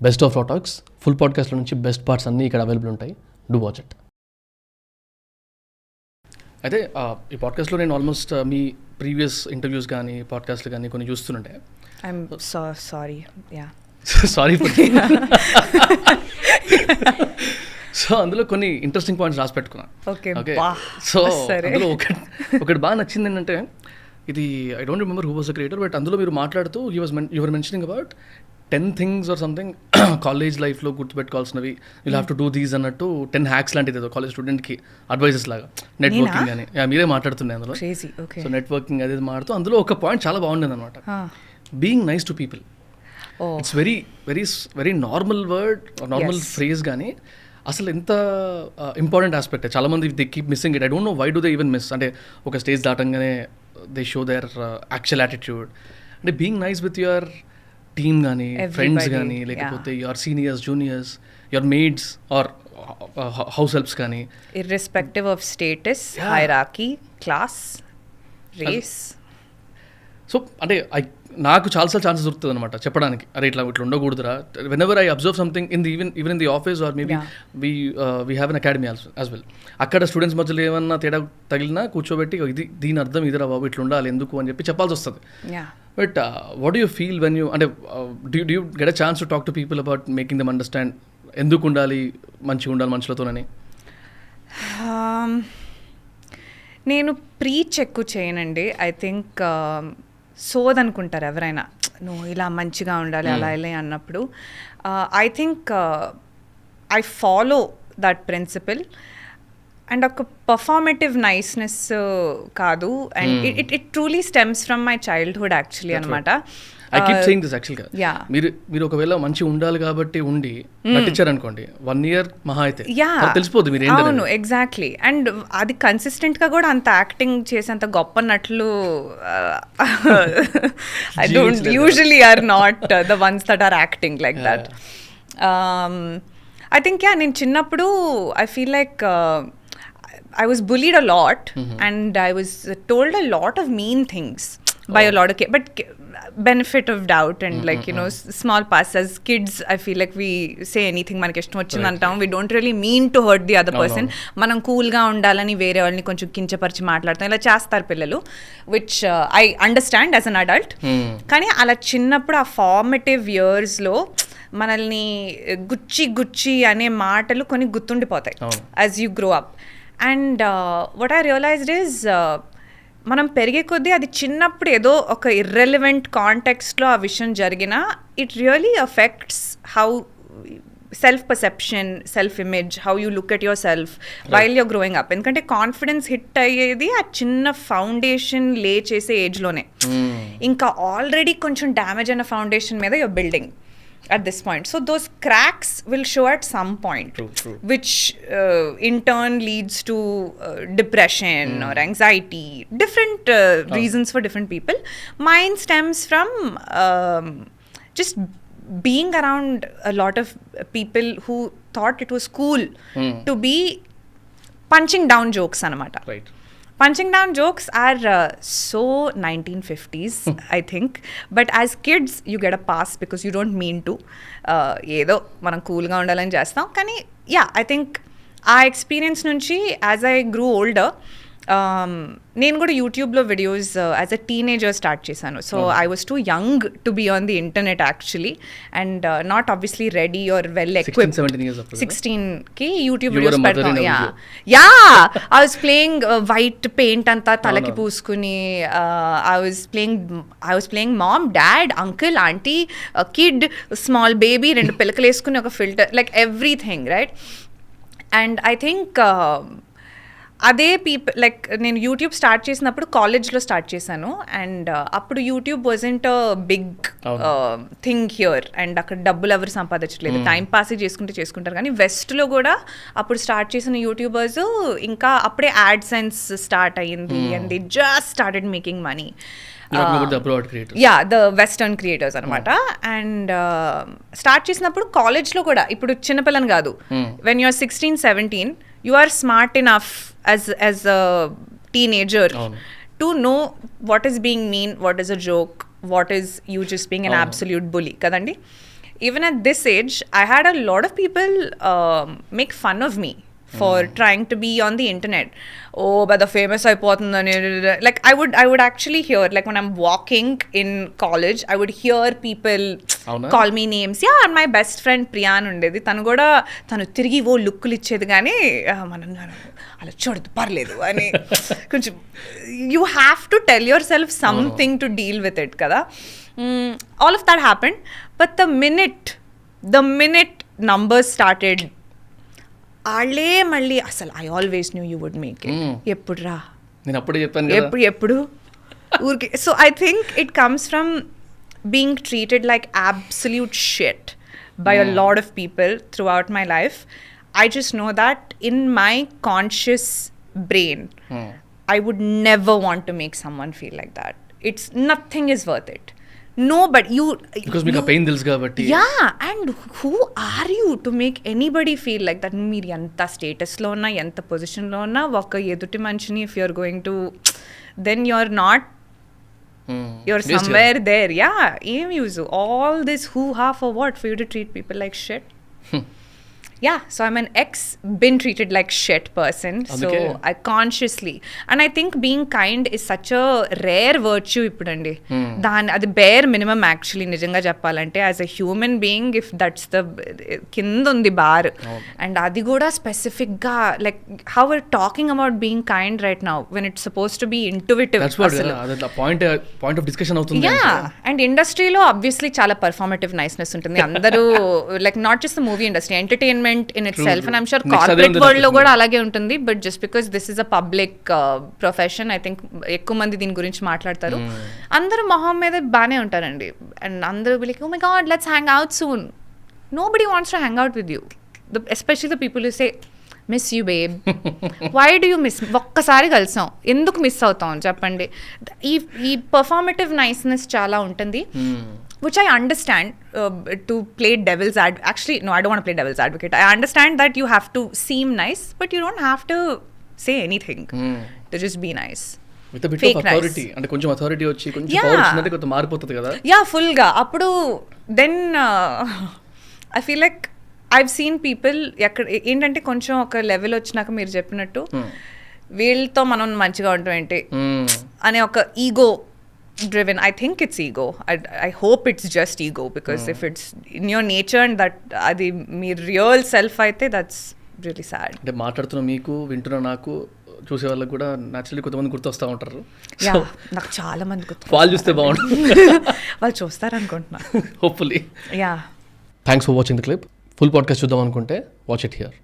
Best of law talks full పాడ్కాస్ట్లో నుంచి best parts అన్నీ ఇక్కడ అవైలబుల్ ఉంటాయి. Do watch it. అయితే ఈ పాడ్కాస్ట్లో నేను ఆల్మోస్ట్ మీ ప్రీవియస్ ఇంటర్వ్యూస్ కానీ పాడ్కాస్ట్లు కానీ కొన్ని చూస్తుంటే సారీ సో అందులో కొన్ని ఇంట్రెస్టింగ్ పాయింట్స్ రాసి పెట్టుకున్నాను. ఓకే, సో అందులో ఒకటి బాగా నచ్చింది ఏంటంటే, ఇది I don't remember who was the creator, but అందులో మీరు మాట్లాడుతూ your mentioning about 10 things or something college లైఫ్లో గుర్తుపెట్టుకోవాల్సినవి, you have to do these అన్నట్టు 10 హ్యాక్స్ లాంటిది ఏదో కాలేజ్ స్టూడెంట్కి అడ్వైజెస్ లాగా, నెట్వర్కింగ్ అని మీరే మాట్లాడుతున్నాయి అందులో. సో నెట్వర్కింగ్ అది మాట్లాడుతూ అందులో ఒక పాయింట్ చాలా బాగుండేది అనమాట, being nice to people. It's very very very normal word, normal phrase, కానీ అసలు ఎంత ఇంపార్టెంట్ ఆస్పెక్ట్. చాలామంది they keep missing it. I don't know why do they even miss. అంటే ఒక స్టేజ్ దాటంగానే they show their actual attitude. అంటే being nice with your team కానీ, friends కానీ, లేకపోతే your seniors, juniors, your maids or house helps కానీ, irrespective of status, hierarchy, class, race. So అంటే నాకు చాలాసార్లు ఛాన్సెస్ దొరుకుతుంది అనమాట చెప్పడానికి, అరే ఇట్లా ఉండకూడదురా. Whenever I observe something in the even in the office or maybe we have an academy as well, అక్కడ స్టూడెంట్స్ మధ్యలో ఏమన్నా తేడా తగిలినా కూర్చోబెట్టి ఇది దీని అర్థం ఇదిరా బాబు, ఇట్లా ఉండాలి ఎందుకు అని చెప్పి చెప్పాల్సి వస్తుంది. But what do you feel when you, అంటే do you get a chance to talk to people about making them understand ఎందుకు ఉండాలి, మంచిగా ఉండాలి మనుషులతోనని? నేను ప్రీచ్ ఎక్కువ చేయనండి. ఐ థింక్ సోదనుకుంటారు ఎవరైనా, నువ్వు ఇలా మంచిగా ఉండాలి అలా ఇలా అన్నప్పుడు. I think I follow that principle. And ఒక పర్ఫార్మేటివ్ నైస్నెస్ కాదు, and it truly stems from my childhood actually అనమాట. ఐ కీప్ సేయింగ్ దిస్ యాక్చువల్గా. మీరు ఒకవేళ మంచి ఉండాలి కాబట్టి ఉండి నటించారనుకోండి, 1 year మహా అయితే తెలిసిపోతుంది మీరు. అవును, ఎగ్జాక్ట్లీ. అండ్ అది కన్సిస్టెంట్గా కూడా అంత యాక్టింగ్ చేసేంత గొప్ప నటులు I don't usually are not the ones that are acting like that. I think నేను చిన్నప్పుడు I feel like I was bullied a lot, and I was told a lot of mean things by a lot of kids, but benefit of doubt and like you know small pass. As kids I feel like we say anything manaki ishtam vachindi antam, we don't really mean to hurt the other person. Manam cool ga undalani vere vallani koncham kinchaparichi maatladtam ila chestaru pillalu, which I understand as an adult. Kani ala chinnappudu ఆ formative years లో మనల్ని గుచ్చి అనే మాటలు కొన్ని గుర్తుండిపోతాయి as you grow up. And what I realized is, మనం పెరిగే కొద్దీ అది చిన్నప్పుడు ఏదో ఒక ఇర్రెలవెంట్ కాంటెక్స్ట్లో ఆ విషయం జరిగినా it really affects how self perception, self image, how you look at yourself while you're growing up. ఎందుకంటే కాన్ఫిడెన్స్ హిట్ అయ్యేది ఆ చిన్న ఫౌండేషన్ లే చేసే ఏజ్లోనే. ఇంకా ఆల్రెడీ కొంచెం డ్యామేజ్ అయిన ఫౌండేషన్ మీద you're building at this point. So those cracks will show at some point. True. Which in turn leads to depression or anxiety, different reasons for different people. Mine stems from just being around a lot of people who thought it was cool to be punching down jokes anamata. Right. Punching down jokes are so 1950s, I think. But as kids, you get a pass because you don't mean to. ఏదో మనం కూల్గా ఉండాలని చేస్తాం. కానీ I think ఆ experience నుంచి as I grew older, నేను కూడా యూట్యూబ్లో videos as a teenager start చేశాను. So I was too young to be on the internet actually, and not obviously ready or well equipped. 16కి యూట్యూబ్ వీడియోస్ పెడతాను. I was playing white paint అంతా తలకి పూసుకుని, I was playing mom, dad, uncle, aunty, kid, small baby, 2 పిలకలు వేసుకుని ఒక filter, like everything, right? And I think అదే like నేను యూట్యూబ్ స్టార్ట్ చేసినప్పుడు కాలేజ్లో స్టార్ట్ చేశాను. అండ్ అప్పుడు YouTube wasn't big thing here, and అక్కడ డబ్బులు ఎవరు సంపాదించట్లేదు, టైం పాస్ చేసుకుంటారు. కానీ వెస్ట్లో కూడా అప్పుడు స్టార్ట్ చేసిన యూట్యూబర్స్ ఇంకా అప్పుడే యాడ్ సెన్స్ స్టార్ట్ అయ్యింది, and they just started making money. The western creators అనమాట. అండ్ స్టార్ట్ చేసినప్పుడు కాలేజ్లో కూడా, ఇప్పుడు చిన్నపిల్లని కాదు, when you're 16-17 you are smart enough as a teenager to know what is being mean, what is a joke, what is you just being an absolute bully kadandi. even at this age, I had a lot of people make fun of me for trying to be on the internet. Oh, but the famous అయిపోతుందని. Like I would actually hear, like when I'm walking in college, I would hear people call me names. Yeah, and my best friend Priyan ఉండేది, తను తిరిగి ఓ లుక్కులు ఇచ్చేది కానీ మనం అలా చూడదు పర్లేదు అని కొంచెం you have to tell yourself something to deal with it కదా. All of that happened, but the minute numbers started, ఆళ్ళే మళ్ళీ అసలు I always knew you would make it. ఎప్పుడు రా, నేను అప్పుడే చెప్పాను ఎప్పుడు ఊరికి. So I think it comes from being treated like absolute shit by a lot of people throughout my life. I just know that in my conscious brain, I would never want to make someone feel like that. It's nothing is worth it. No, but because మీకు pain తెలుసు కాబట్టి. Yeah, and who are you to make anybody feel like that? మీరు ఎంత స్టేటస్లో ఉన్నా, ఎంత పొజిషన్లో ఉన్నా, ఒక ఎదుటి మనిషిని if you're going to, then you're not, you're somewhere there. Yeah, ఏం use all this hoo-ha for what? For you to treat people like shit? Yeah, so I'm an been treated like shit person. So I consciously, and I think being kind is such a rare virtue ippudandi. Adi bare minimum actually nijanga cheppalante as a human being, if that's the kindundi bar. And adi kuda specific ga, like how we're talking about being kind right now when it's supposed to be intuitive. That's what the point of discussion avutundi. Yeah, and industry lo obviously chala performative niceness untundi. Andaru like not just the movie industry, entertainment in itself, and I'm sure corporate world lo kuda alage untundi, but just because this is a public profession, I think ekku mandi din gurinchi maatladtaru. Andaru moham meeda baane untarandi, and andaru be like, oh my god, let's hang out soon. Nobody wants to hang out with you, especially the people who say miss you babe. Why do you miss? ఒక్కసారి కలిసాం, ఎందుకు miss అవుతాం చెప్పండి. ఈ పర్ఫార్మేటివ్ niceness చాలా ఉంటుంది, which I understand, to play devil's advocate. Actually, no, I don't want to play devil's advocate. I understand that you have to seem nice, but you don't have to say anything to just be nice. With a bit of authority. And కొంచెం authority వచ్చి కొంచెం power వచ్చినట్టు కొంత మారిపోతుంది కదా. Yeah, full గా. అప్పుడు then I feel like I've seen people ఏంటంటే కొంచెం ఒక లెవెల్ వచ్చినాక మీరు చెప్పినట్టు వీళ్ళతో మనం మంచిగా ఉంటాం ఏంటి అనే ఒక ego driven. I think it's ego. I hope it's just ego, because if it's in your nature and that adi me real self అయితే that's really sad. అంటే మాట్లాడుతున్న మీకు, వింటున్న నాకు, చూసే వాళ్ళకి కూడా న్యాచురల్లీ కొంతమంది గుర్తొస్తూ ఉంటారు. నాకు చాలా మంది గుర్తు, వాళ్ళు చూస్తే బాగుంటుంది. వాళ్ళు చూస్తారు అనుకుంటున్నా, hopefully. Yeah. Thanks for watching the clip. Full podcast చూద్దాం అనుకుంటే వాచ్ ఇట్ హియర్.